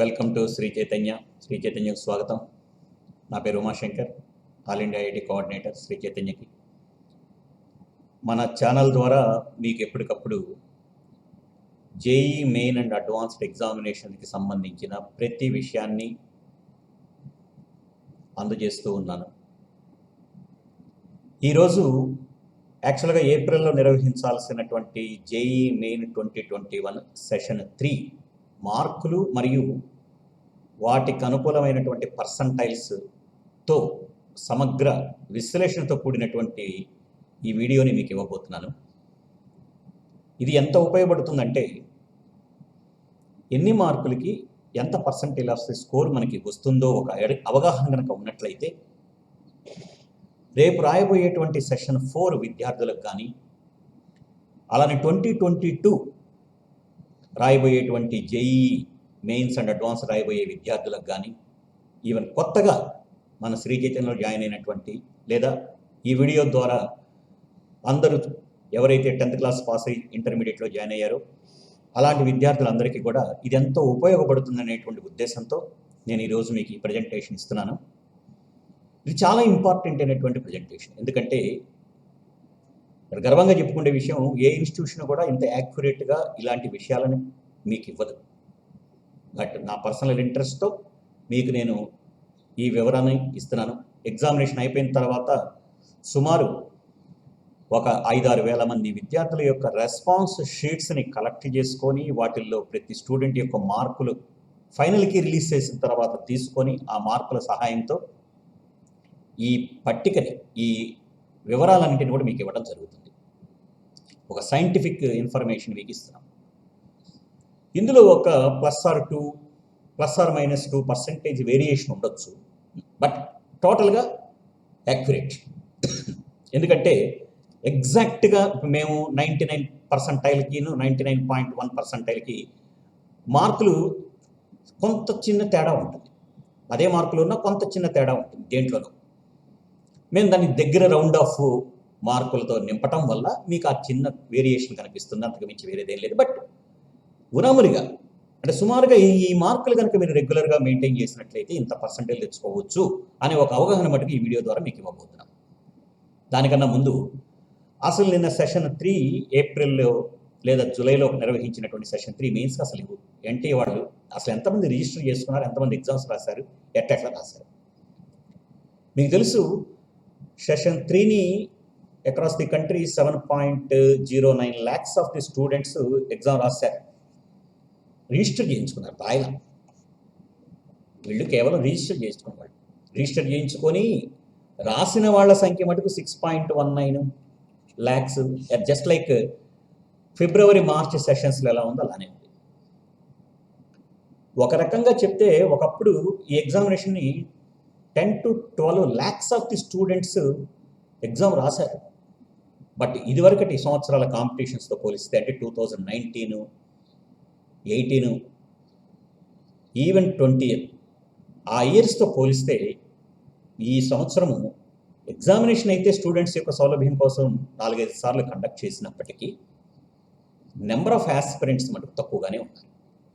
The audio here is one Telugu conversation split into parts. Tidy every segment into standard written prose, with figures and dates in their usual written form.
Welcome to Shri Chaitanya. శ్రీ చైతన్యకు స్వాగతం. నా పేరు Umashankar, all India IIT coordinator Shri చైతన్యకి. మన ఛానల్ ద్వారా మీకు ఎప్పటికప్పుడు జేఈ మెయిన్ అండ్ అడ్వాన్స్డ్ ఎగ్జామినేషన్కి సంబంధించిన ప్రతి విషయాన్ని అందజేస్తూ ఉన్నాను. ఈరోజు యాక్చువల్గా ఏప్రిల్లో నిర్వహించాల్సినటువంటి జేఈ మెయిన్ 2021 సెషన్ 3 మార్కులు మరియు వాటికి అనుకూలమైనటువంటి పర్సంటైల్స్తో సమగ్ర విశ్లేషణతో కూడినటువంటి ఈ వీడియోని మీకు ఇవ్వబోతున్నాను. ఇది ఎంత ఉపయోగపడుతుందంటే ఎన్ని మార్కులకి ఎంత పర్సంటైల్ ఆఫ్ ది స్కోర్ మనకి వస్తుందో ఒక అవగాహన కనుక ఉన్నట్లయితే రేపు రాయబోయేటువంటి సెషన్ 4 విద్యార్థులకు కానీ అలానే 2022 రాయబోయేటువంటి జేఈ మెయిన్స్ అండ్ అడ్వాన్స్ రాయబోయే విద్యార్థులకు కానీ ఈవెన్ కొత్తగా మన శ్రీ చైతన్యలో జాయిన్ అయినటువంటి లేదా ఈ వీడియో ద్వారా అందరూ ఎవరైతే 10th క్లాస్ పాస్ అయ్యి ఇంటర్మీడియట్లో జాయిన్ అయ్యారో అలాంటి విద్యార్థులందరికీ కూడా ఇది ఎంతో ఉపయోగపడుతుందనేటువంటి ఉద్దేశంతో నేను ఈరోజు మీకు ఈ ప్రజెంటేషన్ ఇస్తున్నాను. ఇది చాలా ఇంపార్టెంట్ అయినటువంటి ప్రజెంటేషన్. ఎందుకంటే గర్వంగా చెప్పుకునే విషయం, ఏ ఇన్స్టిట్యూషన్ కూడా ఇంత యాక్యురేట్గా ఇలాంటి విషయాలను మీకు ఇవ్వదు. బట్ నా పర్సనల్ ఇంట్రెస్ట్తో మీకు నేను ఈ వివరాన్ని ఇస్తున్నాను. ఎగ్జామినేషన్ అయిపోయిన తర్వాత సుమారు ఒక 5-6 వేల మంది విద్యార్థుల యొక్క రెస్పాన్స్ షీట్స్ని కలెక్ట్ చేసుకొని వాటిల్లో ప్రతి స్టూడెంట్ యొక్క మార్కులు ఫైనల్కి రిలీజ్ చేసిన తర్వాత తీసుకొని ఆ మార్కుల సహాయంతో ఈ పట్టికని, ఈ వివరాలన్నింటినీ కూడా మీకు ఇవ్వడం జరుగుతుంది. ఒక సైంటిఫిక్ ఇన్ఫర్మేషన్ మీకు ఇస్తున్నాం. ఇందులో ఒక +2% వేరియేషన్ ఉండొచ్చు, బట్ టోటల్గా యాక్యురేట్. ఎందుకంటే ఎగ్జాక్ట్గా మేము 99%కి 99.1%కి మార్కులు కొంత చిన్న తేడా ఉంటుంది. అదే మార్కులు ఉన్న కొంత చిన్న తేడా ఉంటుంది దేంట్లోనూ. మేము దాన్ని దగ్గర రౌండ్ ఆఫ్ మార్కులతో నింపటం వల్ల మీకు ఆ చిన్న వేరియేషన్ కనిపిస్తుంది, అంతకు మించి వేరేదేం లేదు. బట్ ఉనాములుగా అంటే సుమారుగా ఈ మార్కులు కనుక మీరు రెగ్యులర్గా మెయింటైన్ చేసినట్లయితే ఇంత పర్సంటేజ్ తెచ్చుకోవచ్చు అనే ఒక అవగాహన మటుకు ఈ వీడియో ద్వారా మీకు ఇవ్వబోతున్నాం. దానికన్నా ముందు అసలు నిన్న సెషన్ 3 ఏప్రిల్లో లేదా జూలైలో నిర్వహించినటువంటి సెషన్ 3 మెయిన్స్కి అసలు ఎన్టీఏ వాళ్ళు అసలు ఎంతమంది రిజిస్టర్ చేసుకున్నారు, ఎంతమంది ఎగ్జామ్స్ రాశారు, ఎట్లా రాశారు మీకు తెలుసు. సెషన్ 3ని across the country 7.09 lakhs of the students exam రాశారు, రిజిస్టర్ చేయించుకున్నారు. రాయల వీళ్ళు కేవలం రిజిస్టర్ చేయించుకున్నారు. రిజిస్టర్ చేయించుకొని రాసిన వాళ్ళ సంఖ్య మటుకు 6.19 lakhs. జస్ట్ లైక్ ఫిబ్రవరి మార్చ్ సెషన్స్లో ఎలా ఉందో అలానే ఉంది. ఒక రకంగా చెప్తే ఒకప్పుడు ఈ ఎగ్జామినేషన్ని 10 to 12 lakhs of the students exam రాశారు. బట్ ఇదివరకటి సంవత్సరాల కాంపిటీషన్స్తో పోలిస్తే, అంటే 2019, 18, ఈవెన్ 20 ఆ ఇయర్స్తో పోలిస్తే ఈ సంవత్సరము ఎగ్జామినేషన్ అయితే స్టూడెంట్స్ యొక్క సౌలభ్యం కోసం 4-5 సార్లు కండక్ట్ చేసినప్పటికీ నెంబర్ ఆఫ్ ఆస్పిరెంట్స్ మటుకు తక్కువగానే ఉన్నారు.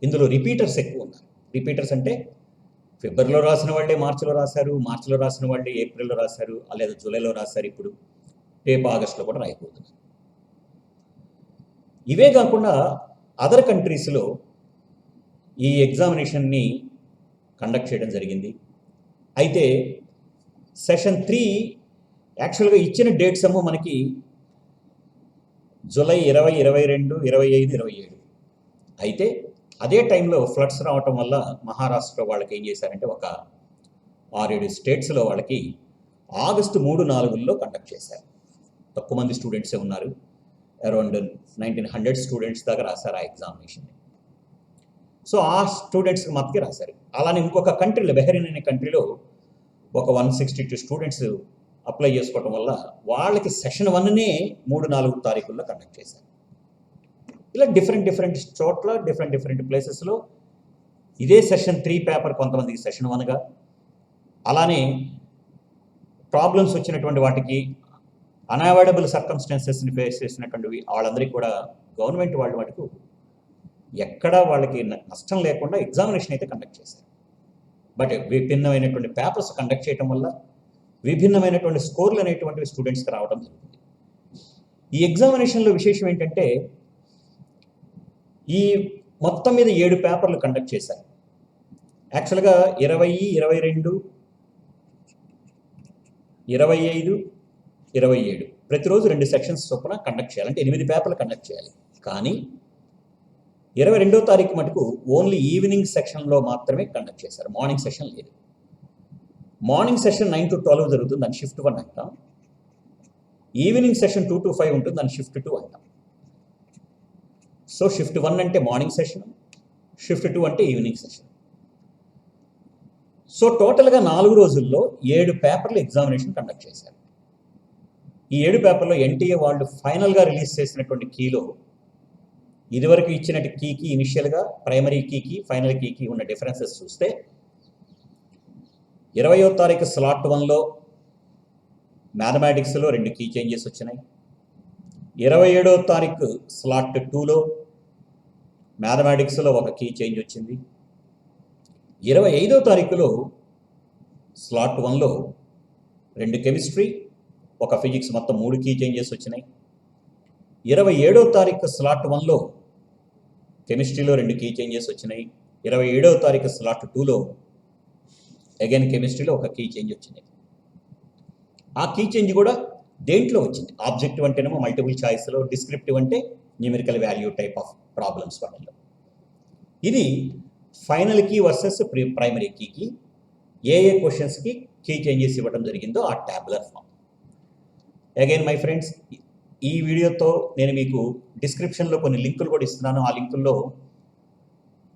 ఇందులో రిపీటర్స్ ఎక్కువ ఉన్నారు. రిపీటర్స్ అంటే ఫిబ్రవరిలో రాసిన వాళ్ళే మార్చిలో రాశారు, మార్చిలో రాసిన వాళ్ళే ఏప్రిల్లో రాశారు, లేదా జూలైలో రాశారు, ఇప్పుడు రేపు ఆగస్టులో కూడా రాయిపోతున్నారు. ఇవే కాకుండా అదర్ కంట్రీస్లో ఈ ఎగ్జామినేషన్ని కండక్ట్ చేయడం జరిగింది. అయితే సెషన్ 3 యాక్చువల్గా ఇచ్చిన డేట్స్ ఏమో మనకి జూలై 20, 22, 25, 27. అయితే అదే టైంలో ఫ్లడ్స్ రావటం వల్ల మహారాష్ట్ర వాళ్ళకి ఏం చేశారంటే ఒక 6-7 స్టేట్స్లో వాళ్ళకి ఆగస్టు 3-4లో కండక్ట్ చేశారు. తక్కువ మంది స్టూడెంట్సే ఉన్నారు. అరౌండ్ 1900 స్టూడెంట్స్ దాకా రాశారు ఆ ఎగ్జామినేషన్. సో ఆ స్టూడెంట్స్కి మాత్రమే రాశారు. అలానే ఇంకొక కంట్రీలో, బెహ్రెయిన్ అనే కంట్రీలో ఒక 162 స్టూడెంట్స్ అప్లై చేసుకోవటం వల్ల వాళ్ళకి సెషన్ 1నే 3-4 తారీఖుల్లో కండక్ట్ చేశారు. ఇలా డిఫరెంట్ చోట్ల డిఫరెంట్ ప్లేసెస్లో ఇదే సెషన్ 3 పేపర్ కొంతమందికి సెషన్ 1గా, అలానే ప్రాబ్లమ్స్ వచ్చినటువంటి వాటికి అన్అవాయిడబుల్ సర్కమ్స్టాన్సెస్ని ఫేస్ చేసినటువంటి వాళ్ళందరికీ కూడా గవర్నమెంట్ వాళ్ళు మటుకు ఎక్కడా వాళ్ళకి నష్టం లేకుండా ఎగ్జామినేషన్ అయితే కండక్ట్ చేశారు. బట్ విభిన్నమైనటువంటి పేపర్స్ కండక్ట్ చేయడం వల్ల విభిన్నమైనటువంటి స్కోర్లు అనేటువంటివి స్టూడెంట్స్కి రావడం జరుగుతుంది. ఈ ఎగ్జామినేషన్లో విశేషం ఏంటంటే ఈ మొత్తం మీద 7 పేపర్లు కండక్ట్ చేశారు. యాక్చువల్గా 20, 22, 25, 27 ప్రతిరోజు 2 సెక్షన్స్ చొప్పున కండక్ట్ చేయాలి. అంటే 8 పేపర్లు కండక్ట్ చేయాలి. కానీ 22వ తారీఖు మటుకు ఓన్లీ ఈవినింగ్ సెక్షన్లో మాత్రమే కండక్ట్ చేశారు. మార్నింగ్ సెషన్ లేదు. మార్నింగ్ సెషన్ 9 to 12 జరుగుతుంది, దాన్ని షిఫ్ట్ 1 అంటాం. ఈవినింగ్ సెషన్ 2 to 5 ఉంటుంది, దాన్ని షిఫ్ట్ 2 అంటాం. సో షిఫ్ట్ 1 అంటే మార్నింగ్ సెషన్, షిఫ్ట్ 2 అంటే ఈవినింగ్ సెషన్. సో టోటల్గా 4 రోజుల్లో 7 పేపర్లు ఎగ్జామినేషన్ కండక్ట్ చేశారు. ఈ 7 పేపర్లో ఎన్టీఏ వాళ్ళు ఫైనల్గా రిలీజ్ చేసినటువంటి కీలో ఇదివరకు ఇచ్చినట్టు కీకి ఇనిషియల్గా ప్రైమరీ కీకి ఫైనల్ కీకి ఉన్న డిఫరెన్సెస్ చూస్తే 20వ తారీఖు స్లాట్ 1లో మ్యాథమెటిక్స్లో 2 కీ చేంజెస్ వచ్చినాయి. 27వ తారీఖు స్లాట్ 2లో మ్యాథమెటిక్స్లో 1 కీ చేంజ్ వచ్చింది. 25వ తారీఖులో స్లాట్ 1లో 2 కెమిస్ట్రీ, 1 ఫిజిక్స్, మొత్తం 3 కీ చేంజెస్ వచ్చినాయి. 27వ తారీఖు స్లాట్ 1లో కెమిస్ట్రీలో 2 కీ చేంజెస్ వచ్చినాయి. 27వ తారీఖు స్లాట్ 2లో అగైన్ కెమిస్ట్రీలో 1 కీ చేంజ్ వచ్చింది. ఆ కీ చేంజ్ కూడా దేంట్లో వచ్చింది? ఆబ్జెక్టివ్ అంటేనేమో మల్టిపుల్ చాయిస్లో, డిస్క్రిప్టివ్ అంటే numerical value type of problems వాటిల్లో. ఇది ఫైనల్ కీ వర్సెస్ ప్రైమరీ కీకి ఏ క్వశ్చన్స్కి కీ చేంజెస్ ఇవ్వడం జరిగిందో ఆ tabular form. Again my friends, ఈ వీడియోతో నేను మీకు డిస్క్రిప్షన్లో కొన్ని లింకులు కూడా ఇస్తున్నాను. ఆ లింకుల్లో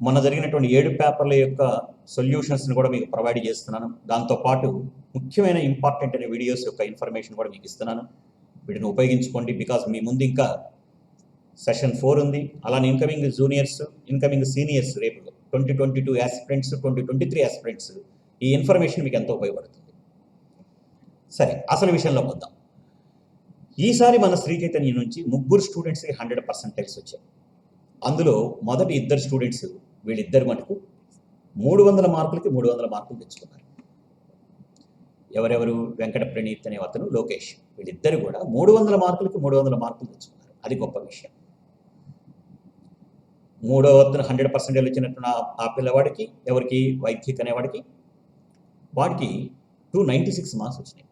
మొన్న జరిగినటువంటి 7 పేపర్ల యొక్క సొల్యూషన్స్ని కూడా మీకు ప్రొవైడ్ చేస్తున్నాను. దాంతోపాటు ముఖ్యమైన ఇంపార్టెంట్ అనే వీడియోస్ యొక్క ఇన్ఫర్మేషన్ కూడా మీకు ఇస్తున్నాను. వీటిని ఉపయోగించుకోండి. బికాజ్ మీ ముందు ఇంకా సెషన్ 4 ఉంది. అలానే ఇన్కమింగ్ జూనియర్స్, ఇన్కమింగ్ సీనియర్స్, రేపు 2022 యాస్పిరెంట్స్, 2023 యాస్పిరెంట్స్, ఈ ఇన్ఫర్మేషన్ మీకు ఎంతో ఉపయోగపడుతుంది. సరే, అసలు విషయంలోకి వద్దాం. ఈసారి మన శ్రీ చైతన్య నుంచి 3 స్టూడెంట్స్కి 100% వచ్చాయి. అందులో మొదటి 2 స్టూడెంట్స్, వీళ్ళిద్దరు మటుకు 300 మార్కులకి 300 మార్కులు తెచ్చుకున్నారు. ఎవరెవరు? వెంకట ప్రణీత్ అనే అతను, లోకేష్, వీళ్ళిద్దరు కూడా 300 మార్కులకి 300 మార్కులు తెచ్చుకున్నారు. అది గొప్ప విషయం. 3వ అతను 100% వచ్చినట్టు ఆ పిల్లవాడికి, ఎవరికి? వైద్యక్ అనేవాడికి, వాడికి 296 మార్క్స్ వచ్చినాయి.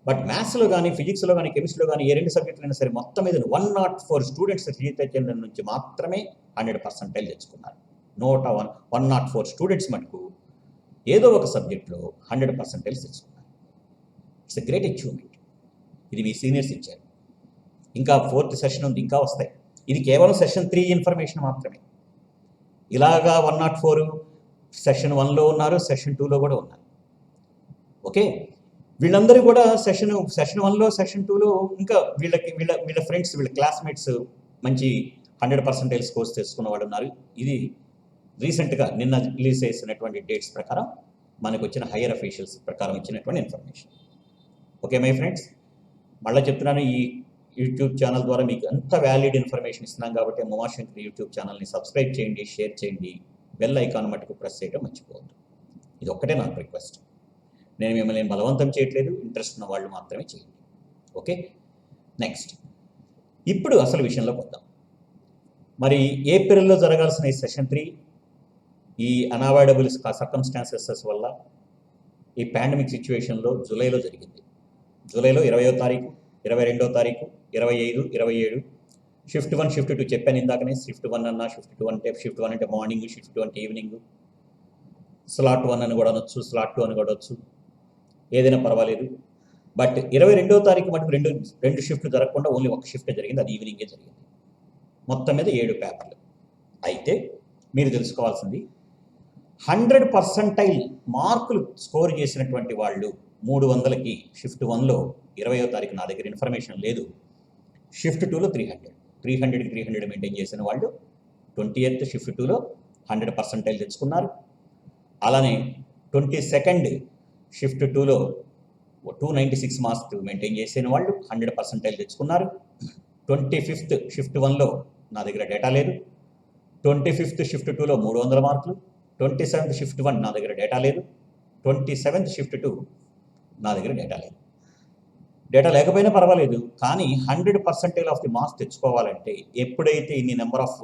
బట్ మ్యాథ్స్లో కానీ, ఫిజిక్స్లో కానీ, కెమిస్ట్రీలో కానీ, ఏ 2 సబ్జెక్టులైనా సరే మొత్తం మీద 104 స్టూడెంట్స్ శ్రీ చైతన్య నుంచి మాత్రమే 100% తెచ్చుకున్నారు. 104 స్టూడెంట్స్ మటుకు ఏదో ఒక సబ్జెక్ట్లో 100% తెచ్చుకున్నారు. It's a great achievement. ఇది మీ సీనియర్స్ ఇచ్చారు. ఇంకా 4th సెషన్ ఉంది, ఇంకా వస్తాయి. ఇది కేవలం సెషన్ 3 ఇన్ఫర్మేషన్ మాత్రమే. ఇలాగా 104 సెషన్ 1లో ఉన్నారు, సెషన్ 2లో కూడా ఉన్నారు. ఓకే, వీళ్ళందరూ కూడా సెషన్ 1లో, సెషన్ 2లో ఇంకా వీళ్ళ ఫ్రెండ్స్, వీళ్ళ క్లాస్మేట్స్ మంచి 100% స్కోర్స్ తెచ్చుకున్న వాళ్ళు ఉన్నారు. ఇది రీసెంట్గా నిన్న రిలీజ్ చేసినటువంటి డేట్స్ ప్రకారం మనకు వచ్చిన హైయర్ అఫీషియల్స్ ప్రకారం ఇచ్చినటువంటి ఇన్ఫర్మేషన్. ఓకే మై ఫ్రెండ్స్, మళ్ళీ చెప్తున్నాను, ఈ యూట్యూబ్ ఛానల్ ద్వారా మీకు అంత వ్యాలిడ్ ఇన్ఫర్మేషన్ ఇస్తున్నాం కాబట్టి ఉమాశంకర్ యూట్యూబ్ ఛానల్ని సబ్స్క్రైబ్ చేయండి, షేర్ చేయండి, బెల్ ఐకాన్ మట్టుకు ప్రెస్ చేయడం మర్చిపోవద్దు. ఇది ఒక్కటే నాకు రిక్వెస్ట్. నేను మిమ్మల్ని బలవంతం చేయట్లేదు, ఇంట్రెస్ట్ ఉన్న వాళ్ళు మాత్రమే చేయండి. ఓకే, నెక్స్ట్, ఇప్పుడు అసలు విషయంలోకి వద్దాం. మరి ఏప్రిల్లో జరగాల్సిన ఈ సెషన్ 3 ఈ అన్అవాయిడబుల్ సర్కమ్స్టాన్సెస్ వల్ల ఈ పాండమిక్ సిచ్యువేషన్లో జూలైలో జరిగింది. జూలైలో 20వ తారీఖు, 22వ తారీఖు, 25, 27 షిఫ్ట్ 1, షిఫ్ట్ 2 చెప్పాను ఇందాకనే. షిఫ్ట్ 1 అన్నా, షిఫ్ట్ 2 అంటే మార్నింగ్, షిఫ్ట్ 2 అంటే ఈవినింగ్, స్లాట్ 1 అని కూడా అనొచ్చు, స్లాట్ 2 అని కూడా అనొచ్చు, ఏదైనా పర్వాలేదు. బట్ 22వ తారీఖు మటుకు రెండు షిఫ్ట్లు జరగకుండా ఓన్లీ 1 షిఫ్ట్ జరిగింది, అది ఈవినింగే జరిగింది. మొత్తం మీద 7 పేపర్లు. అయితే మీరు తెలుసుకోవాల్సింది, 100% మార్కులు స్కోర్ చేసినటువంటి వాళ్ళు 300కి షిఫ్ట్ 1లో 20వ తారీఖు నా దగ్గర ఇన్ఫర్మేషన్ లేదు. షిఫ్ట్ 2లో 300కి 300 మెయింటైన్ చేసిన వాళ్ళు 20th షిఫ్ట్ 2లో 100% తెచ్చుకున్నారు. అలానే 22nd షిఫ్ట్ 2లో 296 మార్క్స్ మెయింటైన్ చేసిన వాళ్ళు 100% తెచ్చుకున్నారు. 25th షిఫ్ట్ 1లో నా దగ్గర డేటా లేదు. 25th షిఫ్ట్ 2లో 300 మార్కులు, 27th షిఫ్ట్ 1 నా దగ్గర డేటా లేదు, 27th షిఫ్ట్ 2 నా దగ్గర డేటా లేదు. డేటా లేకపోయినా పర్వాలేదు, కానీ 100% ఆఫ్ ది మార్క్స్ తెచ్చుకోవాలంటే ఎప్పుడైతే ఇన్ని నెంబర్ ఆఫ్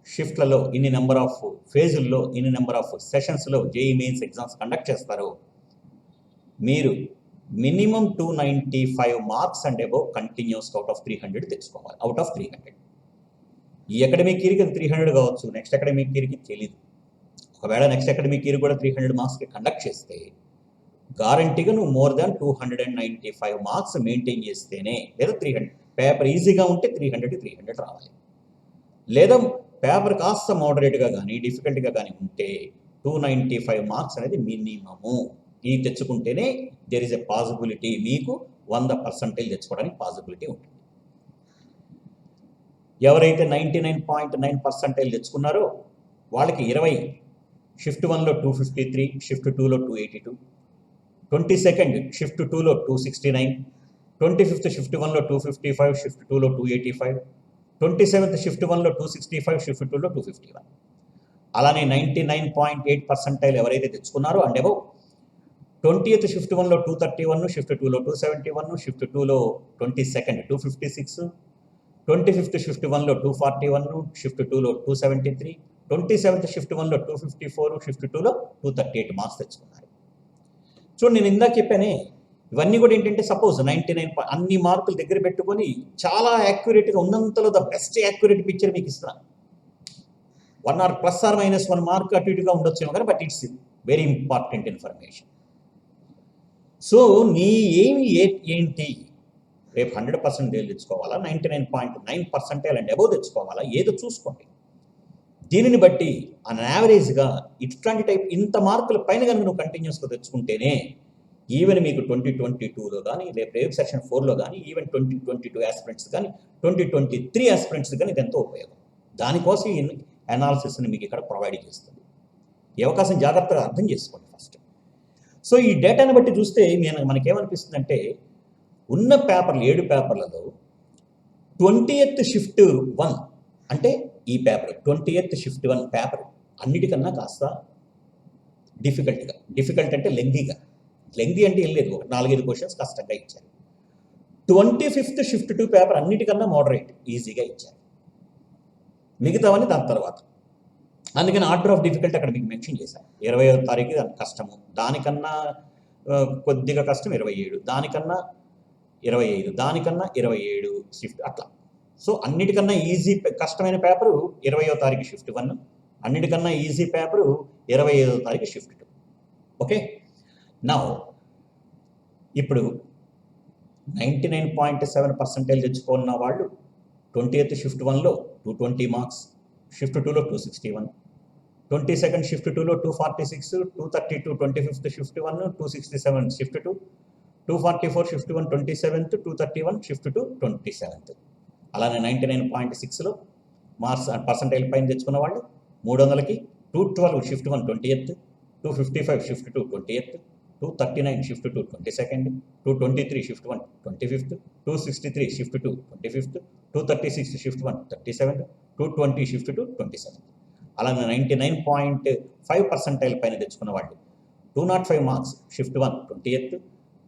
షిఫ్ట్లలో, ఇన్ని నెంబర్ ఆఫ్ ఫేజుల్లో, ఇన్ని నెంబర్ ఆఫ్ సెషన్స్లో జేఈ మెయిన్స్ ఎగ్జామ్స్ కండక్ట్ చేస్తారో మీరు minimum 295 marks and above continues out of 300 తెచ్చుకోవాలి. అవుట్ ఆఫ్ 300 ఈ అకాడమిక్ ఇయర్కి అది 300 కావచ్చు, నెక్స్ట్ అకాడమిక్ ఇయర్కి తెలియదు. ఒకవేళ నెక్స్ట్ అకాడమిక్ ఇయర్ కూడా 300 మార్క్స్కి కండక్ట్ చేస్తే గ్యారంటీగా నువ్వు మోర్ దాన్ 295 మార్క్స్ మెయింటైన్ చేస్తేనే, లేదా 300 పేపర్ ఈజీగా ఉంటే 300 రావాలి, లేదా పేపర్ కాస్త మోడరేట్గా కానీ డిఫికల్ట్గా కానీ ఉంటే 295 మార్క్స్ అనేది మినిమము. ఇది తెచ్చుకుంటేనే దెర్ ఇస్ ఎ పాసిబిలిటీ మీకు 100% తెచ్చుకోవడానికి పాసిబిలిటీ ఉంటుంది. ఎవరైతే 99.9% తెచ్చుకున్నారో వాళ్ళకి 20 షిఫ్ట్ 1లో 253, షిఫ్ట్ 2లో 282, 22nd షిఫ్ట్ 2లో 269, 25th షిఫ్ట్ 1లో 255, షిఫ్ట్ 2లో 285, 27th షిఫ్ట్ 1లో 265, షిఫ్ట్ 2లో 251. అలానే 99.8% ఎవరైతే తెచ్చుకున్నారో అండ్ అబౌవ్ 20th షిఫ్ట్ 1లో 231, షిఫ్ట్ 2లో 271, షిఫ్ట్ 2లో 22nd 256, 25th షిఫ్ట్ 1లో 241, షిఫ్ట్ 2లో 273, 27th షిఫ్ట్ 1లో 254, షిఫ్ట్ 2లో 238 మార్క్స్ తెచ్చుకున్నారు. చూడండి, నేను ఇందాక చెప్పానే, ఇవన్నీ కూడా ఏంటంటే సపోజ్ 99 అన్ని మార్కులు దగ్గర పెట్టుకొని చాలా యాక్యురేట్గా ఉన్నంతలో ద బెస్ట్ యాక్యురేట్ పిక్చర్ మీకు ఇస్తున్నాను. 1 or +or- మార్క్ అటు ఇటుగా ఉండొచ్చేమో కానీ but it's very important information. So నీ ఏమి ఏంటి, రేపు 100% తెచ్చుకోవాలా, 99.9% అండ్ అబోవ్ తెచ్చుకోవాలా, ఏదో చూసుకోండి. దీనిని బట్టి అన్ యావరేజ్గా ఇట్లాంటి టైప్ ఇంత మార్కుల పైన కనుక నువ్వు కంటిన్యూస్గా తెచ్చుకుంటేనే ఈవెన్ మీకు 2022లో కానీ, రేపు సెక్షన్ 4లో కానీ, ఈవెన్ 2022 ఆస్పిరెంట్స్ కానీ, 2023 ఆస్పిరెంట్స్ కానీ ఇది ఎంతో ఉపయోగం. దానికోసం ఈ అనాలిసిస్ని మీకు ఇక్కడ ప్రొవైడ్ చేస్తుంది. ఈ అవకాశం జాగ్రత్తగా అర్థం చేసుకోండి ఫస్ట్. సో ఈ డేటాను బట్టి చూస్తే మనకేమనిపిస్తుందంటే, ఉన్న పేపర్లు 7 పేపర్లలో 20th షిఫ్ట్ 1 అంటే ఈ పేపర్ 20th షిఫ్ట్ 1 పేపర్ అన్నిటికన్నా కాస్త డిఫికల్ట్ అంటే లెంగ్దీ అంటే ఏం లేదు, ఒక 4-5 క్వశ్చన్స్ కష్టంగా ఇచ్చారు. 25th షిఫ్ట్ 2 పేపర్ అన్నిటికన్నా మోడరేట్ ఈజీగా ఇచ్చారు, మిగతావన్నీ దాని తర్వాత. అందుకని ఆర్డర్ ఆఫ్ డిఫికల్టీ అక్కడ మీకు మెన్షన్ చేశాను. 20వ తారీఖు దాని కష్టము, దానికన్నా కొద్దిగా కష్టం 27, దానికన్నా 25, దానికన్నా 27 షిఫ్ట్ అట్లా. సో అన్నిటికన్నా ఈజీ కష్టమైన పేపరు 20వ తారీఖు షిఫ్ట్ 1, అన్నిటికన్నా ఈజీ పేపరు 25వ తారీఖు షిఫ్ట్ 2. ఓకే, నా ఇప్పుడు 99.7% తెచ్చుకున్న వాళ్ళు 20th షిఫ్ట్ 1లో 220 మార్క్స్, షిఫ్ట్ 2లో 261, 22nd షిఫ్ట్ 2లో 246, 232 25th shift 1, 267 shift 2, 244 shift 1 27th, 231 shift 2 27th. అలానే 99.6లో మార్క్స్ పర్సంటైల్ పైన తెచ్చుకున్న వాళ్ళు 300కి 212 shift 1 20th, 255 shift 2 20th, 239 shift 2 22nd, 223 shift 1 25th, 263 shift 2 25th, 236 shift 1 37th, 220 shift 2 27th. అలానే 99.5% పైన తెచ్చుకున్న వాళ్ళు 205 marks shift 1 20th,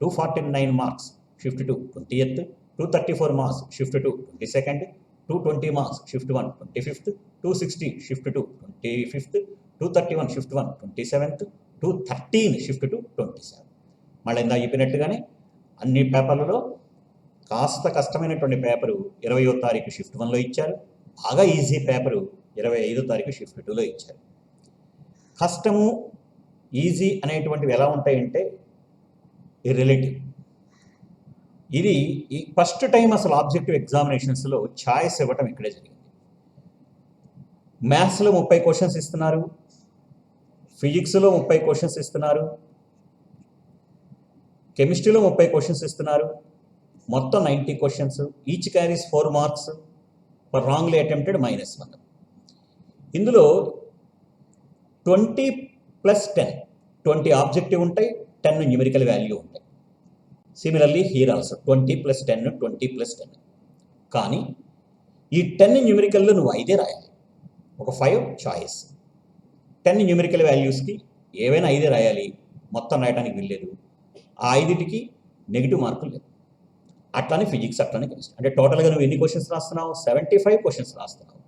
249 marks shift 2 20th, 234 marks shift 2 22nd, 220 marks shift 1 25th, 260 shift 2 25th, 231 shift 1 27th, 213 shift 2 27. మళ్ళీ ఇందా చెప్పినట్టుగానే అన్ని పేపర్లలో కాస్త కష్టమైనటువంటి పేపరు 20వ తారీఖు షిఫ్ట్ 1లో ఇచ్చారు, బాగా ఈజీ పేపరు 25వ తారీఖు షిఫ్ట్ 2లో ఇచ్చారు. కష్టము ఈజీ అనేటువంటివి ఎలా ఉంటాయంటే రిలేటివ్. ఇది ఈ ఫస్ట్ టైం అసలు ఆబ్జెక్టివ్ ఎగ్జామినేషన్స్లో ఛాయిస్ ఇవ్వటం ఇక్కడే జరిగింది. మ్యాథ్స్లో 30 క్వశ్చన్స్ ఇస్తున్నారు, ఫిజిక్స్లో 30 క్వశ్చన్స్ ఇస్తున్నారు, కెమిస్ట్రీలో 30 క్వశ్చన్స్ ఇస్తున్నారు, మొత్తం 90 questions. Each carries 4 marks for wrongly attempted -1. ఇందులో 20+10 20 ఆబ్జెక్టివ్ ఉంటాయి, 10 న్యూమరికల్ వాల్యూ ఉంటాయి. Similarly here also 20+10 20+10. కానీ ఈ 10 న్యూమరికల్లో నువ్వు 5 రాయాలి. ఒక 5 చాయిస్, 10 న్యూమెరికల్ వాల్యూస్కి ఏవైనా 5 రాయాలి, మొత్తం రాయడానికి వీల్లేదు. ఆ 5టికి నెగిటివ్ మార్కులు లేవు. అట్లానే ఫిజిక్స్, అట్లానే కెమిస్ట్రీ. అంటే టోటల్గా నువ్వు ఎన్ని క్వశ్చన్స్ రాస్తున్నావు? 75 క్వశ్చన్స్ రాస్తున్నావు.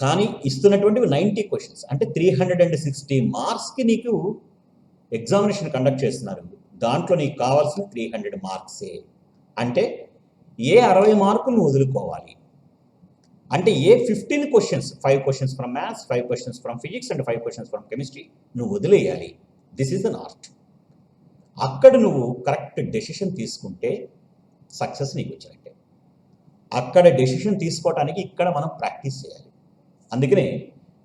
కానీ ఇస్తున్నటువంటివి 90 క్వశ్చన్స్, అంటే 360 మార్క్స్కి నీకు ఎగ్జామినేషన్ కండక్ట్ చేస్తున్నారు. దాంట్లో నీకు కావాల్సిన 300 మార్క్సే. అంటే ఏ 60 మార్కులు నువ్వు వదులుకోవాలి. అంటే ఏ 15 questions, 5 questions from maths, 5 questions from physics and 5 questions from chemistry నువ్వు వదిలేయాలి. This is an art. అక్కడ నువ్వు కరెక్ట్ డెసిషన్ తీసుకుంటే సక్సెస్ నీకు వచ్చినట్టే. అక్కడ డెసిషన్ తీసుకోవడానికి ఇక్కడ మనం ప్రాక్టీస్ చేయాలి. అందుకనే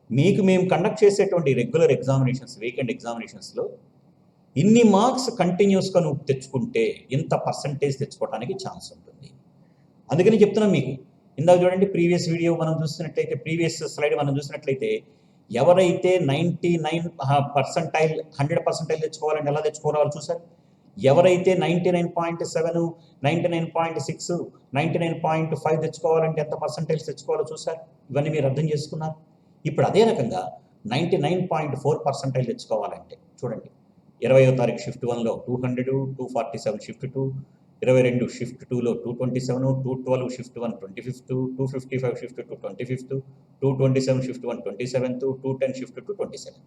మీకు మేము కండక్ట్ చేసేటువంటి రెగ్యులర్ ఎగ్జామినేషన్స్, వీకెండ్ ఎగ్జామినేషన్స్లో ఇన్ని మార్క్స్ కంటిన్యూస్గా నువ్వు తెచ్చుకుంటే ఇంత పర్సంటేజ్ తెచ్చుకోవడానికి ఛాన్స్ ఉంటుంది. అందుకని చెప్తున్నాం మీకు. ఇందాక చూడండి, ప్రీవియస్ వీడియో మనం చూసినట్లయితే, ప్రీవియస్ స్లైడ్ మనం చూసినట్లయితే, ఎవరైతే 99% 100% తెచ్చుకోవాలంటే ఎలా తెచ్చుకోవాలి చూసారు. ఎవరైతే 99.7, 99.6, 99.5 తెచ్చుకోవాలంటే ఎంత పర్సంటేజ్ తెచ్చుకోవాలో చూసారు. ఇవన్నీ మీరు అర్థం చేసుకున్నారు. ఇప్పుడు అదే రకంగా 99.4% తెచ్చుకోవాలంటే చూడండి, 20వ తారీఖు షిఫ్ట్ 1లో 200, 247 షిఫ్ట్ 2, 22 షిఫ్ట్ 2లో 227, 212 షిఫ్ట్ 1 25, 255 షిఫ్ట్ 2 25, 227 షిఫ్ట్ 1 27, 210 షిఫ్ట్ 2 27.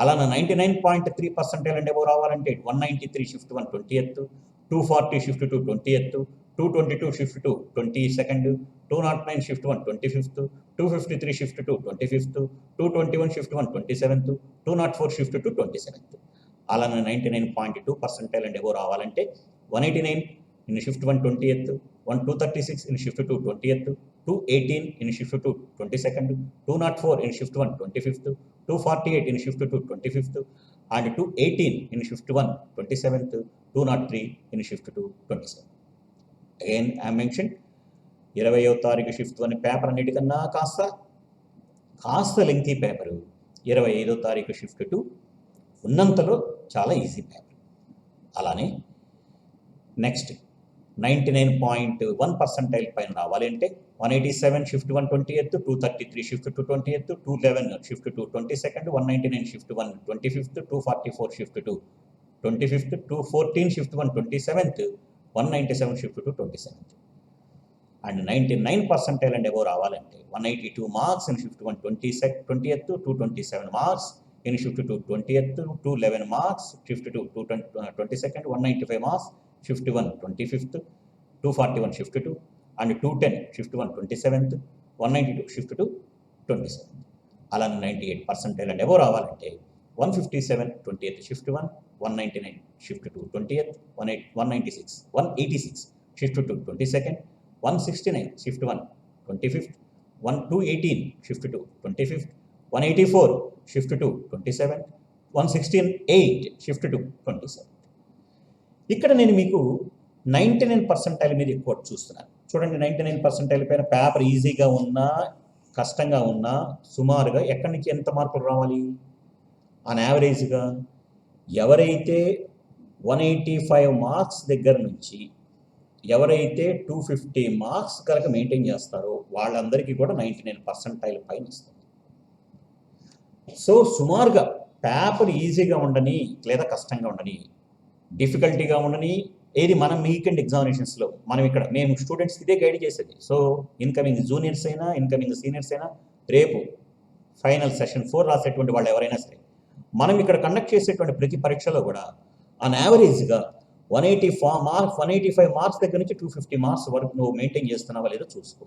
అలా 99.3% అంటే ఎవరు రావాలంటే 193 shift 1 20th, 240 shift 2 20th, 222 shift 2 22nd, 209 shift 1 25th, 253 shift 2 25th, 221 shift 1 27th, 204 shift 2 27th. అలా 99.2% అంటే ఎవరు రావాలంటే 189 in shift 1 20th, 236 in shift 2 20th, 218 in shift 2 22nd, 204 in shift 1 25th, 248 in shift 2 25th, and 218 in shift 1 27th, 203 in shift 2 27th. Again I mentioned 20వ తారీఖు షిఫ్ట్ 1 పేపర్ అన్నిటికన్నా కాస్త లెంగ్తీ పేపరు. 25వ తారీఖు షిఫ్ట్ 2 ఉన్నంతలో చాలా ఈజీ పేపర్. అలానే నెక్స్ట్ 99.1% పైన రావాలి అంటే 187 shift 1 20th, 233 shift 2 20th, 211 shift 2 22nd, 199 shift 1 25th, 244 shift 2 25th, 214 shift 1 27th, 197 shift 2 27th. And 99% and above రావాలంటే 182 marks in shift 1 20th, 227 marks in shift 2 20th, 211 marks shift 2 22nd, 195 marks shift 1 25th, 241 shift 2 and 210 shift 1 27th, 192 shift 2 27th. అలా 98% అండ్ అబోవ్ రావాలంటే 157 20th shift 1, 199 shift 2 20th, 186 shift 2 22nd, 169 shift 1 25th, 218 shift 2 25th, 184 shift 2 27th, 168 shift 2 27th. ఇక్కడ నేను మీకు 99% మీద ఎక్కువ చూస్తున్నాను. చూడండి, 99% పైన పేపర్ ఈజీగా ఉన్నా కష్టంగా ఉన్నా సుమారుగా ఎక్కడి నుంచి ఎంత మార్కులు రావాలి? ఆన్ యావరేజ్గా ఎవరైతే 185 మార్క్స్ దగ్గర నుంచి ఎవరైతే 250 మార్క్స్ కనుక మెయింటైన్ చేస్తారో వాళ్ళందరికీ కూడా 99% పైన వస్తుంది. సో సుమారుగా పేపర్ ఈజీగా ఉండని లేదా కష్టంగా ఉండని, డిఫికల్టీగా ఉండని, ఏది మనం వీకెండ్ ఎగ్జామినేషన్స్లో మనం ఇక్కడ మేము స్టూడెంట్స్కి ఇదే గైడ్ చేసేది. సో ఇన్కమింగ్ జూనియర్స్ అయినా ఇన్కమింగ్ సీనియర్స్ అయినా రేపు ఫైనల్ సెషన్ 4 రాసేటువంటి వాళ్ళు ఎవరైనా సరే మనం ఇక్కడ కండక్ట్ చేసేటువంటి ప్రతి పరీక్షలో కూడా ఆన్ యావరేజ్గా 185 మార్క్స్ దగ్గర నుంచి 250 మార్క్స్ వరకు నువ్వు మెయింటైన్ చేస్తున్నావా లేదో చూసుకో.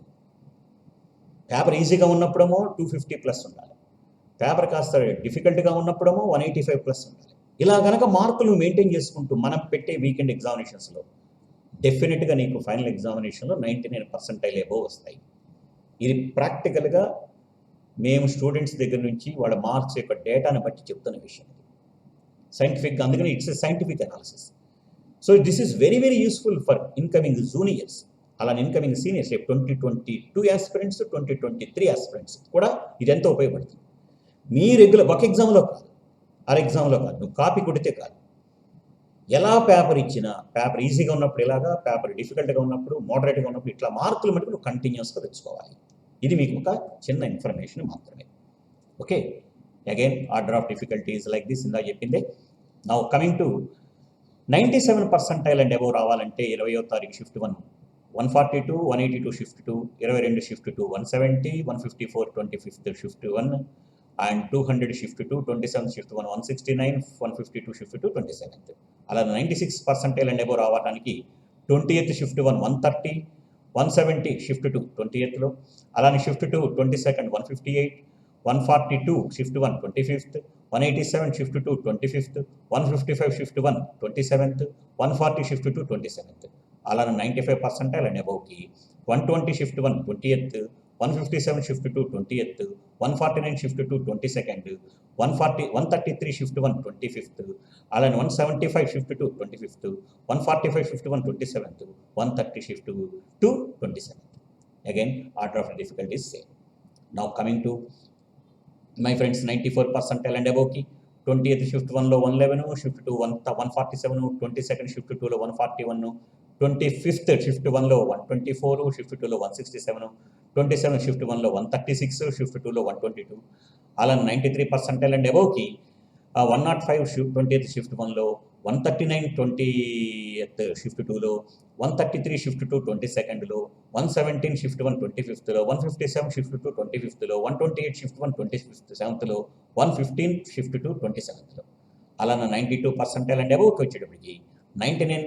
పేపర్ ఈజీగా ఉన్నప్పుడేమో 250+ ఉండాలి, పేపర్ కాస్త డిఫికల్ట్గా ఉన్నప్పుడేమో 185+ ఉండాలి. ఇలా కనుక మార్కులు మెయింటైన్ చేసుకుంటూ మనం పెట్టే వీకెండ్ ఎగ్జామినేషన్స్లో డెఫినెట్గా నీకు ఫైనల్ ఎగ్జామినేషన్లో 99% అబోవ్ వస్తాయి. ఇది ప్రాక్టికల్గా మేము స్టూడెంట్స్ దగ్గర నుంచి వాళ్ళ మార్క్స్ యొక్క డేటాను బట్టి చెప్తున్న విషయం. సైంటిఫిక్గా, అందుకని it's a scientific analysis. So this is very very useful for incoming juniors, అలానే ఇన్కమింగ్ సీనియర్స్, 2022 ఆస్పిరెంట్స్, 2023 ఆస్పిరెంట్స్ కూడా ఇది ఎంతో ఉపయోగపడుతుంది. మీ రెగ్యులర్ ఒక ఎగ్జామ్లో కాదు, ఎగ్జామ్లో కాదు, నువ్వు కాపీ కొడితే కాదు, ఎలా పేపర్ ఇచ్చినా పేపర్ ఈజీగా ఉన్నప్పుడు ఇలాగా, పేపర్ డిఫికల్ట్గా ఉన్నప్పుడు, మోడరేట్గా ఉన్నప్పుడు ఇట్లా మార్కులు మటుకు నువ్వు కంటిన్యూస్గా తెచ్చుకోవాలి. ఇది మీకు ఒక చిన్న ఇన్ఫర్మేషన్ మాత్రమే. Okay, again order of difficulty is like this, ఇందా చెప్పిందే. Now coming to 97 percentile and above రావాలంటే 20వ తారీఖు shift 1 142, 182 shift 2, 22 shift 2 170, 154 25th shift 1 and 200 shift 2, 27 shift 1 169, 152 shift 2 27th. అలా 96 పర్సెంటైల్ అండ్ అబోవ్ రావడానికి 20th షిఫ్ట్ 1 130, 170 షిఫ్ట్ 2 20th, అలానే shift 2 22nd 158, 142 shift 1 25th, 187 shift 2 25th, 155 shift 1 27th, 140 shift 2 27th. అలానే 95 పర్సెంటైల్ అండ్ అబోవ్కి 120 shift 1 20th, 157 shift 2 20th, 149 shift 2 22nd, 133 shift 1 25th, అలానే 175 shift 2 25th, 145 shift 1 27th, 130 shift 2 27th. Again, order of difficulty is same. Now coming to my friends, 94 percentile and above ki 20th shift 1లో 111, షిఫ్ట్ 2 147, 22nd షిఫ్ట్ 2లో 141, 25th షిఫ్ట్ 1లో 124, షిఫ్ట్ 2లో 167, 27 షిఫ్ట్ 1లో 136, షిఫ్ట్ 2లో 122. అలా 93 పర్సెంటైల్ అండ్ అబోవ్కి 105 20th షిఫ్ట్ 1లో, 139 20th షిఫ్ట్ 2లో, 133 షిఫ్ట్ 2 22ndలో, 117 షిఫ్ట్ 1 25thలో, 157 షిఫ్ట్ 2 25thలో, 128 షిఫ్ట్ 1 27thలో, 115 షిఫ్ట్ 2 27thలో. అలా 92 పర్సెంటైల్ అండ్ అబోవ్కి వచ్చేటప్పటికి 99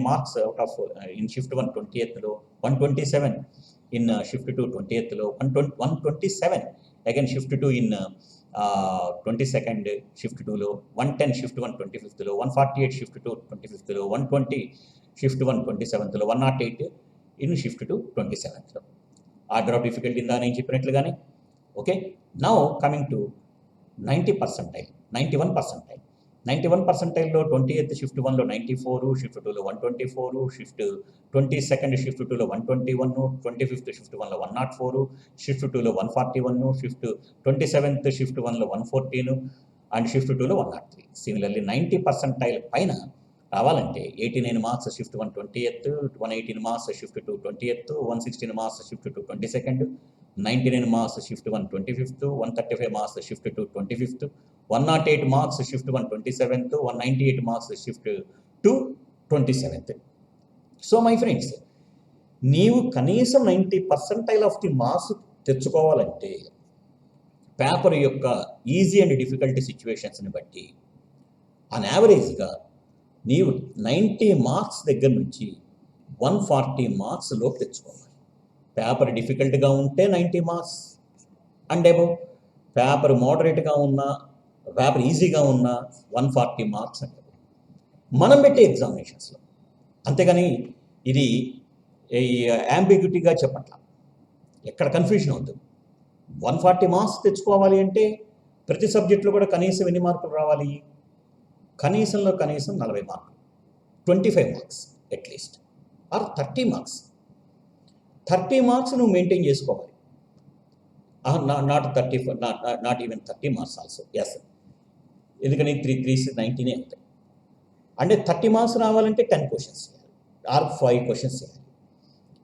marks out of in shift 1 20thలో, 127 ఇన్ షిఫ్ట్ 2 20thలో, 127 again shift 2 in 22nd shift 2లో, 110 షిఫ్ట్ 1 25thలో, 148 షిఫ్ట్ 2 25thలో, 120 షిఫ్ట్ 1 27thలో, 108 ఇన్ షిఫ్ట్ 2 27thలో. ఆర్డర్ ఆఫ్ డిఫికల్టీ ఇందా నేను చెప్పినట్లుగానే. Okay, now coming to 90 percentile 91 percentile 91 పర్సెంటైల్లో 20th షిఫ్ట్ 1లో 94, షిఫ్ట్ 2లో 124, షిఫ్ట్ 22nd షిఫ్ట్ 2లో 121, 25th షిఫ్ట్ 1లో 104, షిఫ్ట్ 2లో 141, షిఫ్ట్ 27th షిఫ్ట్ 1లో 114 అండ్ షిఫ్ట్ 2లో 103. సిమిలర్లీ 90 పర్సెంటైల్ పైన రావాలంటే 89 marks shift 1 20th, 118 marks shift 2 20th, 116 marks shift 2 22nd, 99 marks shift 1 25th, 135 marks shift 2 25th, 108 marks shift 1 27th, 198 marks shift 2 27th. So my friends, నీవు కనీసం 90 పర్సెంటైల్ ఆఫ్ ది మార్క్స్ తెచ్చుకోవాలంటే పేపర్ యొక్క ఈజీ అండ్ డిఫికల్టీ సిచ్యువేషన్స్ని బట్టి ఆన్ యావరేజ్గా నీవు 90 మార్క్స్ దగ్గర నుంచి 140 మార్క్స్ లోపు తెచ్చుకోవాలి. పేపర్ డిఫికల్ట్గా ఉంటే 90 మార్క్స్ అండ్ అబోవ్, పేపర్ మోడరేట్గా ఉన్నా, పేపర్ ఈజీగా ఉన్నా 140 మార్క్స్ అండ్ అబోవ్ మనం పెట్టే ఎగ్జామినేషన్స్లో. అంతేగాని ఇది యాంబిగ్యూటీగా చెప్పట్లా, ఎక్కడ కన్ఫ్యూజన్ అవుతుంది. 140 మార్క్స్ తెచ్చుకోవాలి అంటే ప్రతి సబ్జెక్టులో కూడా కనీసం ఎన్ని మార్కులు రావాలి? కనీసంలో కనీసం 40 మార్కులు, 25 marks at least, or 30 marks. 30 marks నువ్వు మెయింటైన్ చేసుకోవాలి. Not even 30 marks also, yes, ఎందుకని 3 3 19 అవుతాయి. అంటే 30 మార్క్స్ రావాలంటే 10 క్వశ్చన్స్ చేయాలి ఆర్ 5 క్వశ్చన్స్ చేయాలి.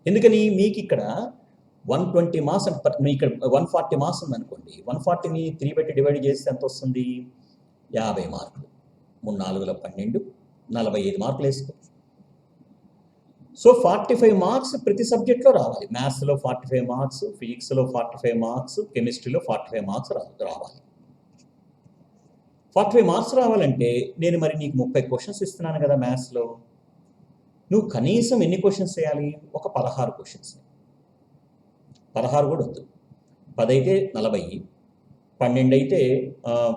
ఎందుకని మీకు ఇక్కడ 120 మార్క్స్ అంటే మీ ఇక్కడ 140 మార్క్స్ ఉందనుకోండి, 140ని 3 పెట్టి డివైడ్ చేస్తే ఎంత వస్తుంది? 50 మార్కులు. 3 4 12, 45 మార్కులు వేసుకో. సో 45 మార్క్స్ ప్రతి సబ్జెక్ట్లో రావాలి. మ్యాథ్స్లో 45 మార్క్స్, ఫిజిక్స్లో 45 మార్క్స్, కెమిస్ట్రీలో 45 మార్క్స్ రావాలి. 45 మార్క్స్ రావాలంటే నేను మరి నీకు 30 క్వశ్చన్స్ ఇస్తున్నాను కదా మ్యాథ్స్లో, నువ్వు కనీసం ఎన్ని క్వశ్చన్స్ చేయాలి? ఒక 16 క్వశ్చన్స్. 16 కూడా వద్దు, 10 అయితే 40, 12 అయితే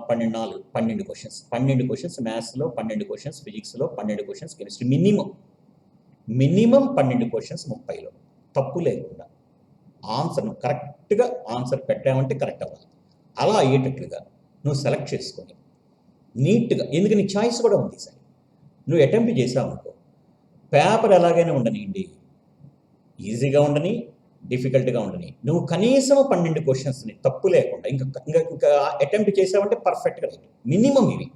12 క్వశ్చన్స్. 12 క్వశ్చన్స్ మ్యాథ్స్లో, 12 క్వశ్చన్స్ ఫిజిక్స్లో, 12 క్వశ్చన్స్ కెమిస్ట్రీ. మినిమం 12 క్వశ్చన్స్ 30లో, తప్పు లేకుండా ఆన్సర్ను కరెక్ట్గా ఆన్సర్ పెట్టామంటే కరెక్ట్ అవ్వాలి. అలా అయ్యేటట్లుగా నువ్వు సెలెక్ట్ చేసుకొని నీట్గా, ఎందుకని చాయిస్ కూడా ఉంది సార్, నువ్వు అటెంప్ట్ చేసావు అనుకో, పేపర్ ఎలాగైనా ఉండనివ్వండి, ఈజీగా ఉండని, డిఫికల్ట్గా ఉండని, నువ్వు కనీసం 12 క్వశ్చన్స్ని తప్పు లేకుండా ఇంకా అటెంప్ట్ చేసావంటే పర్ఫెక్ట్గా రైట్. మినిమం ఇవి,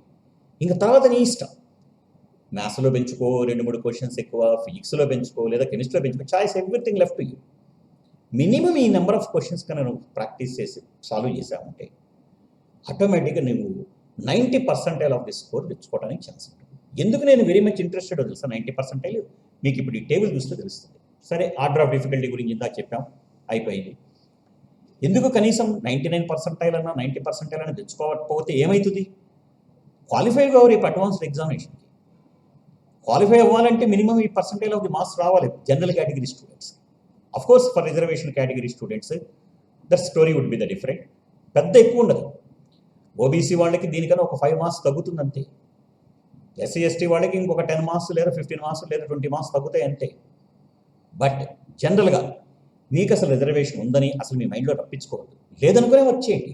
ఇంకా తర్వాత నీ ఇష్టం. మ్యాథ్స్లో పెంచుకో, 2-3 క్వశ్చన్స్ ఎక్కువ, ఫిజిక్స్లో పెంచుకో, లేదా కెమిస్ట్రీలో పెంచుకో, choice everything left you. Minimum ఈ నెంబర్ ఆఫ్ క్వశ్చన్స్ కన్నా నువ్వు ప్రాక్టీస్ చేసి సాల్వ్ చేసావంటే ఆటోమేటిక్గా నువ్వు 90% ఆఫ్ ది స్కోర్ తెచ్చుకోవడానికి ఛాన్స్ ఉంటుంది. ఎందుకు నేను వెరీ మచ్ ఇంట్రెస్టెడ్ తెలుసా 90% మీకు ఇప్పుడు ఈ టేబుల్ చూస్తే తెలుస్తుంది. సరే, ఆర్డర్ ఆఫ్ డిఫికల్టీ గురించి ఇందాక చెప్పాం, అయిపోయింది. ఎందుకు కనీసం 99% అన్నా 90% అన్నా తెచ్చుకోకపోతే ఏమవుతుంది? క్వాలిఫై కావు రేపు అడ్వాన్స్డ్ ఎగ్జామినేషన్కి. క్వాలిఫై అవ్వాలంటే మినిమం ఈ పర్సంటేజ్ ఆఫ్ ది మార్క్స్ రావాలి general category students. Of course for reservation category students that story would be the different. పెద్ద ఎక్కువ ఉండదు. ఓబీసీ వాళ్ళకి దీనికన్నా ఒక 5 మార్క్స్ తగ్గుతుంది అంతే. ఎస్సీ ఎస్టీ వాళ్ళకి ఇంకొక 10 మార్క్స్ లేదా 15 మార్క్స్ లేదా 20 మార్క్స్ తగ్గుతాయి అంతే. బట్ జనరల్గా మీకు అసలు రిజర్వేషన్ ఉందని అసలు మీ మైండ్లో రప్పించుకోవద్దు. లేదనుకునే వర్క్ చేయండి.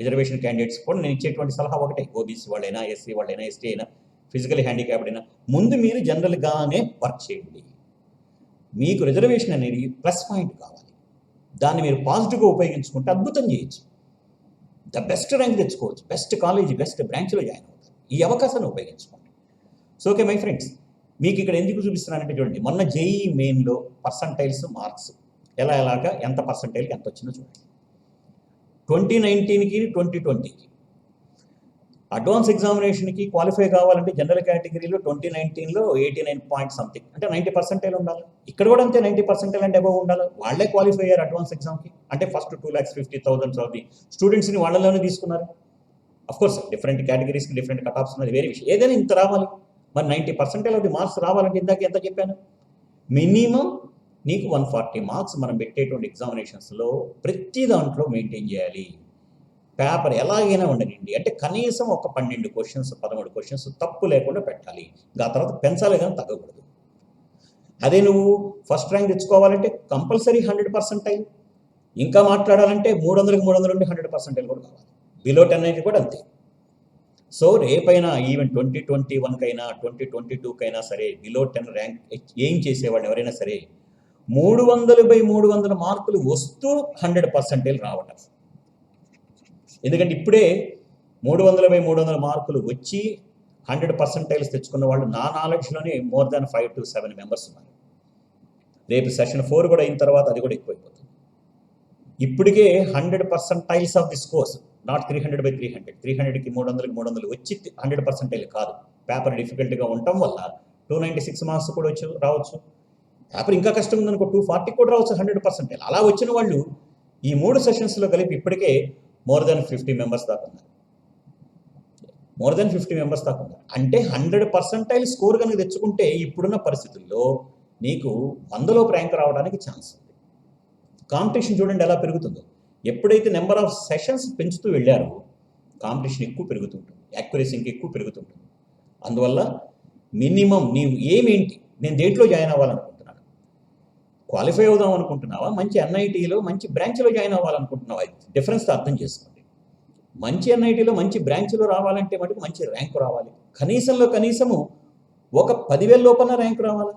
రిజర్వేషన్ క్యాండిడేట్స్ కూడా నేను ఇచ్చేటువంటి సలహా ఒకటే, ఓబీసీ వాళ్ళైనా ఎస్సీ వాళ్ళైనా ఎస్టీ అయినా ఫిజికల్ హ్యాండిక్యాప్డ్ అయినా ముందు మీరు జనరల్గానే వర్క్ చేయండి. మీకు రిజర్వేషన్ అనేది ప్లస్ పాయింట్ కావాలి. దాన్ని మీరు పాజిటివ్గా ఉపయోగించుకుంటే అద్భుతం చేయొచ్చు. ద బెస్ట్ ర్యాంక్ తెచ్చుకోవచ్చు, బెస్ట్ కాలేజీ బెస్ట్ బ్రాంచ్లో జాయిన్ అవుతారు. ఈ అవకాశాన్ని ఉపయోగించుకోండి. సో ఓకే మై ఫ్రెండ్స్, మీకు ఇక్కడ ఎందుకు చూపిస్తున్నానంటే చూడండి, మొన్న జేఈ మెయిన్లో పర్సంటైల్స్ మార్క్స్ ఎలాగా ఎంత పర్సంటైల్కి ఎంత వచ్చిందో చూడండి. 2019కి 2020కి అడ్వాన్స్ ఎగ్జామినేషన్కి క్వాలిఫై కావాలంటే జనరల్ కేటగిరీలో 2019లో 89 పాయింట్ సంథింగ్, అంటే 90% ఉండాలి. ఇక్కడ కూడా అంతే 90% అంటే అబవ్ ఉండాలి. వాళ్ళే క్వాలిఫై అయ్యారు అడ్వాన్స్ ఎగ్జామ్కి. అంటే ఫస్ట్ 2,50,000 ఆఫ్ ది స్టూడెంట్స్ని వాళ్ళలోనే తీసుకున్నారు. అఫ్కోర్స్ డిఫరెంట్ కేటగిరీస్కి డిఫరెంట్ కట్ ఆఫ్స్ ఉన్నది వేరే విషయం. ఏదైనా ఇంత రావాలి. మరి 90% ఆఫ్ ది మార్క్స్ రావాలంటే ఇందాక ఎంత చెప్పాను, మినిమం నీకు 140 మార్క్స్ మనం పెట్టేటువంటి ఎగ్జామినేషన్స్లో ప్రతి దాంట్లో మెయింటైన్ చేయాలి. పేపర్ ఎలాగైనా ఉండనండి, అంటే కనీసం ఒక 12 క్వశ్చన్స్ 13 క్వశ్చన్స్ తప్పు లేకుండా పెట్టాలి. ఆ తర్వాత పెంచాలి కానీ తగ్గకూడదు. అదే నువ్వు ఫస్ట్ ర్యాంక్ తెచ్చుకోవాలంటే కంపల్సరీ 100%. ఇంకా మాట్లాడాలంటే 300కి 300 నుండి 100% కూడా కావాలి. బిలో 10 అయితే కూడా అంతే. సో రేపైనా ఈవెన్ 2021కైనా 2022కైనా సరే బిలో 10 ర్యాంక్ ఏం చేసేవాళ్ళు ఎవరైనా సరే 300/300 మార్కులు వస్తూ 100% రావటం. ఎందుకంటే ఇప్పుడే 300/300 మార్కులు వచ్చి 100% తెచ్చుకున్న వాళ్ళు నా నాలెడ్జ్లోనే మోర్ దాన్ 5 to 7 మెంబర్స్ ఉన్నారు. రేపు సెషన్ 4 కూడా అయిన తర్వాత అది కూడా ఎక్కువైపోతుంది. ఇప్పటికే 100% ఆఫ్ ది స్కోర్స్, నాట్ 300/300, 300కి 300కి 300 వచ్చి 100% కాదు. పేపర్ డిఫికల్ట్గా ఉండటం వల్ల 296 మార్క్స్ కూడా రావచ్చు. పేపర్ ఇంకా కష్టం ఉందనుకో 240 కూడా రావచ్చు 100%. అలా వచ్చిన వాళ్ళు ఈ 3 సెషన్స్లో కలిపి ఇప్పటికే మోర్ దెన్ 50 మెంబర్స్ దాకా ఉన్నారు. అంటే 100% స్కోర్ కనుక తెచ్చుకుంటే ఇప్పుడున్న పరిస్థితుల్లో నీకు 100లోపు ర్యాంక్ రావడానికి ఛాన్స్ ఉంది. కాంపిటీషన్ చూడండి ఎలా పెరుగుతుందో. ఎప్పుడైతే నెంబర్ ఆఫ్ సెషన్స్ పెంచుతూ వెళ్ళారో కాంపిటీషన్ ఎక్కువ పెరుగుతుంటుంది, యాక్యురసీ ఇంకా ఎక్కువ పెరుగుతుంటుంది. అందువల్ల మినిమం నీవు ఏమేంటి, నేను దేంట్లో జాయిన్ అవ్వాలనుకుంటున్నాను, క్వాలిఫై అవుదాం అనుకుంటున్నావా, మంచి ఎన్ఐటీలో మంచి బ్రాంచ్లో జాయిన్ అవ్వాలనుకుంటున్నావా, డిఫరెన్స్ అర్థం చేసుకోండి. మంచి ఎన్ఐటీలో మంచి బ్రాంచ్లో రావాలంటే మటుకు మంచి ర్యాంకు రావాలి. కనీసము ఒక 10,000 లోపల ర్యాంకు రావాలి.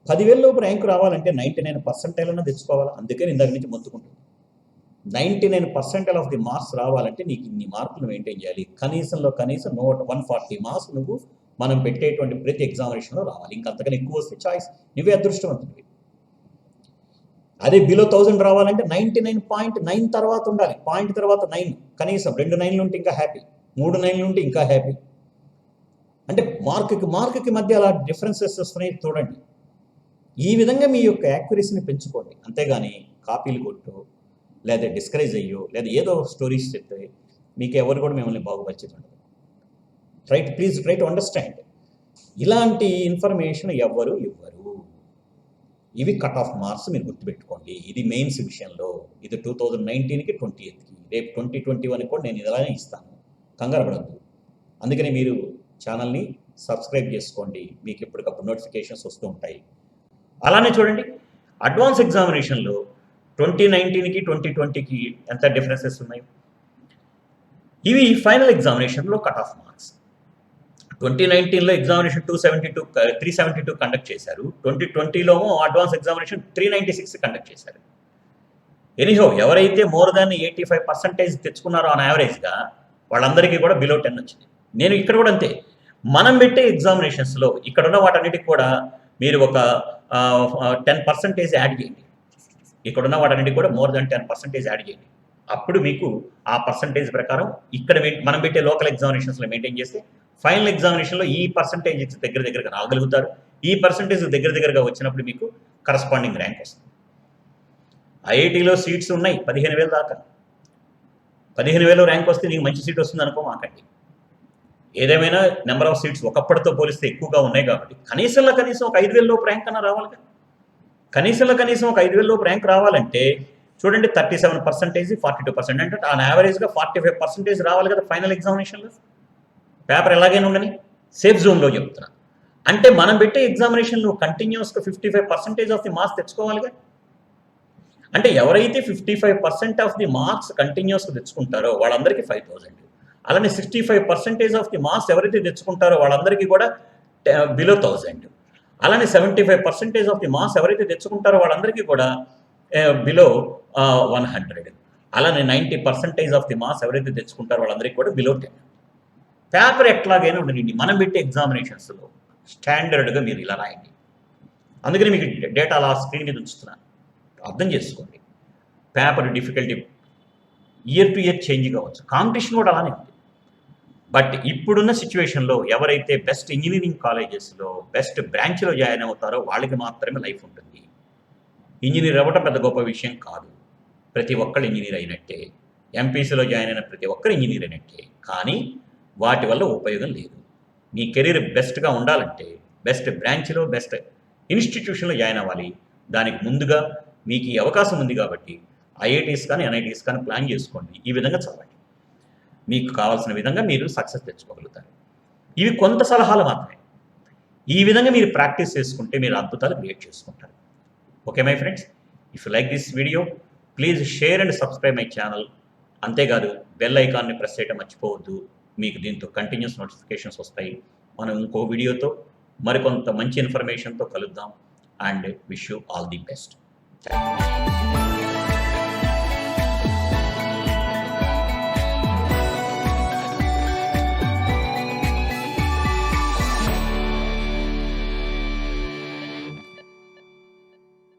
10,000 లోపు ర్యాంకు రావాలంటే 99% అన్నా తెచ్చుకోవాలి. అందుకని ఇందాక నుంచి మొత్తుకుంటుంది 99% ఆఫ్ ది మార్క్స్ రావాలంటే నీకు ఇన్ని మార్కులు మెయింటైన్ చేయాలి. కనీసం 140 మార్క్స్ నువ్వు మనం పెట్టేటువంటి ప్రతి ఎగ్జామినేషన్లో రావాలి. ఇంకంతకన్నా ఎక్కువ వస్తే చాయిస్, నువ్వే అదృష్టవంతుడివి. అదే బిలో 1000 రావాలంటే 99.9 తర్వాత ఉండాలి. పాయింట్ తర్వాత 9, కనీసం 2 9లు ఉంటే ఇంకా హ్యాపీ, 3 9లు ఉంటే ఇంకా హ్యాపీ. అంటే మార్కుకి మధ్య అలా డిఫరెన్సెస్ వస్తున్నాయి చూడండి. ఈ విధంగా మీ యొక్క యాక్యురసీని పెంచుకోండి. అంతేగాని కాపీలు కొట్టు లేదా డిస్కరేజ్ అయ్యో లేదా ఏదో స్టోరీస్ చెప్తే మీకు ఎవరు కూడా మిమ్మల్ని బాగుపరిచేది ఉండదు. Please try to understand. ఇలాంటి ఇన్ఫర్మేషన్ ఎవ్వరు ఇవ్వరు. ఇవి కట్ ఆఫ్ మార్క్స్ మీరు గుర్తుపెట్టుకోండి. ఇది మెయిన్స్ విషయంలో. ఇది 2019కి 20కి, రేపు 2021 కూడా నేను ఇలానే ఇస్తాను, కంగారు పడద్దు. అందుకని మీరు ఛానల్ని సబ్స్క్రైబ్ చేసుకోండి, మీకు ఎప్పటికప్పుడు నోటిఫికేషన్స్ వస్తూ ఉంటాయి. అలానే చూడండి, అడ్వాన్స్ ఎగ్జామినేషన్లో 2019కి 2020కి ఎంత డిఫరెన్సెస్ ఉన్నాయి. ఇవి ఫైనల్ ఎగ్జామినేషన్లో కట్ ఆఫ్ మార్క్స్. 2019లో ఎగ్జామినేషన్ 372 కండక్ట్ చేశారు. 2020లో అడ్వాన్స్ ఎగ్జామినేషన్ 396 కండక్ట్ చేశారు. ఎనీహో ఎవరైతే మోర్ దాన్ 85% తెచ్చుకున్నారో ఆన్ యావరేజ్గా వాళ్ళందరికీ కూడా బిలో 10 వచ్చింది. నేను ఇక్కడ కూడా అంతే. మనం పెట్టే ఎగ్జామినేషన్స్లో ఇక్కడ ఉన్న వాటన్నిటికి కూడా మీరు ఒక 10% యాడ్ చేయండి. ఇక్కడున్న వాటన్నిటి కూడా మోర్ దాన్ 10% యాడ్ చేయండి. అప్పుడు మీకు ఆ పర్సంటేజ్ ప్రకారం ఇక్కడ మనం పెట్టే లోకల్ ఎగ్జామినేషన్స్లో మెయింటైన్ చేస్తే ఫైనల్ ఎగ్జామినేషన్లో ఈ పర్సంటేజ్ దగ్గర దగ్గరగా రాగలుగుతారు. ఈ పర్సంటేజ్ దగ్గర దగ్గరగా వచ్చినప్పుడు మీకు కరస్పాండింగ్ ర్యాంక్ వస్తుంది. ఐఐటీలో సీట్స్ ఉన్నాయి 15,000 దాకా. 15,000 ర్యాంక్ వస్తే నీకు మంచి సీట్ వస్తుంది అనుకో మాకండి. ఏదేమైనా నెంబర్ ఆఫ్ సీట్స్ ఒకప్పటితో పోలిస్తే ఎక్కువగా ఉన్నాయి కాబట్టి కనీసం ఒక 5,000 లోపు ర్యాంక్ అన్నా రావాలి కదా. కనీసం ఒక 5,000 లోపు ర్యాంక్ రావాలంటే చూడండి 37%, 42%, అంటే ఆన్ యావరేజ్గా 45% రావాలి కదా ఫైనల్ ఎగ్జామినేషన్లో. పేపర్ ఎలాగైనా ఉండని సేఫ్ జోన్లో చెప్తున్నా. అంటే మనం పెట్టే ఎగ్జామినేషన్లో కంటిన్యూస్గా 55% ఆఫ్ ది మార్క్స్ తెచ్చుకోవాలిగా. అంటే ఎవరైతే 55% ఆఫ్ ది మార్క్స్ కంటిన్యూస్గా తెచ్చుకుంటారో వాళ్ళందరికీ 5,000. అలానే 65% ఆఫ్ ది మార్క్స్ ఎవరైతే తెచ్చుకుంటారో వాళ్ళందరికీ కూడా బిలో 1,000. అలానే 75% ఆఫ్ ది మార్క్స్ ఎవరైతే తెచ్చుకుంటారో వాళ్ళందరికీ కూడా బిలో 100. అలానే 90% ఆఫ్ ది మార్క్స్ ఎవరైతే తెచ్చుకుంటారో వాళ్ళందరికీ కూడా బిలో 10. పేపర్ ఎట్లాగైనా ఉండండి, మనం పెట్టే ఎగ్జామినేషన్స్లో స్టాండర్డ్గా మీరు ఇలా రాయండి. అందుకని మీకు డేటా అలా స్క్రీన్ మీద ఉంచుతున్నాను, అర్థం చేసుకోండి. Paper difficulty year to year change కావచ్చు, కాంపిటీషన్ కూడా అలానే ఉంది. బట్ ఇప్పుడున్న సిచ్యువేషన్లో ఎవరైతే బెస్ట్ ఇంజనీరింగ్ కాలేజెస్లో బెస్ట్ బ్రాంచ్లో జాయిన్ అవుతారో వాళ్ళకి మాత్రమే లైఫ్ ఉంటుంది. ఇంజనీర్ అవ్వటం పెద్ద గొప్ప విషయం కాదు. ప్రతి ఒక్కరు ఇంజనీర్ అయినట్టే, ఎంపీసీలో జాయిన్ అయిన ప్రతి ఒక్కరు ఇంజనీర్ అయినట్టే. కానీ వాటి వల్ల ఉపయోగం లేదు. మీ కెరీర్ బెస్ట్గా ఉండాలంటే బెస్ట్ బ్రాంచ్లో బెస్ట్ ఇన్స్టిట్యూషన్లో జాయిన్ అవ్వాలి. దానికి ముందుగా మీకు ఈ అవకాశం ఉంది కాబట్టి ఐఐటీస్ కానీ ఎన్ఐటీస్ కానీ ప్లాన్ చేసుకోండి. ఈ విధంగా చదవండి, మీకు కావాల్సిన విధంగా మీరు సక్సెస్ తెచ్చుకోగలుగుతారు. ఇవి కొంత సలహాలు మాత్రమే. ఈ విధంగా మీరు ప్రాక్టీస్ చేసుకుంటే మీరు అద్భుతాలు క్రియేట్ చేసుకుంటారు. Okay my friends, if you like this video please share and subscribe my channel. అంతేకాదు బెల్ ఐకాన్ని ప్రెస్ చేయడం మర్చిపోవద్దు. మీకు దీంతో కంటిన్యూస్ నోటిఫికేషన్స్ వస్తాయి. మనం ఇంకో వీడియోతో మరికొంత మంచి ఇన్ఫర్మేషన్తో కలుద్దాం. And wish you all the best. Thank you.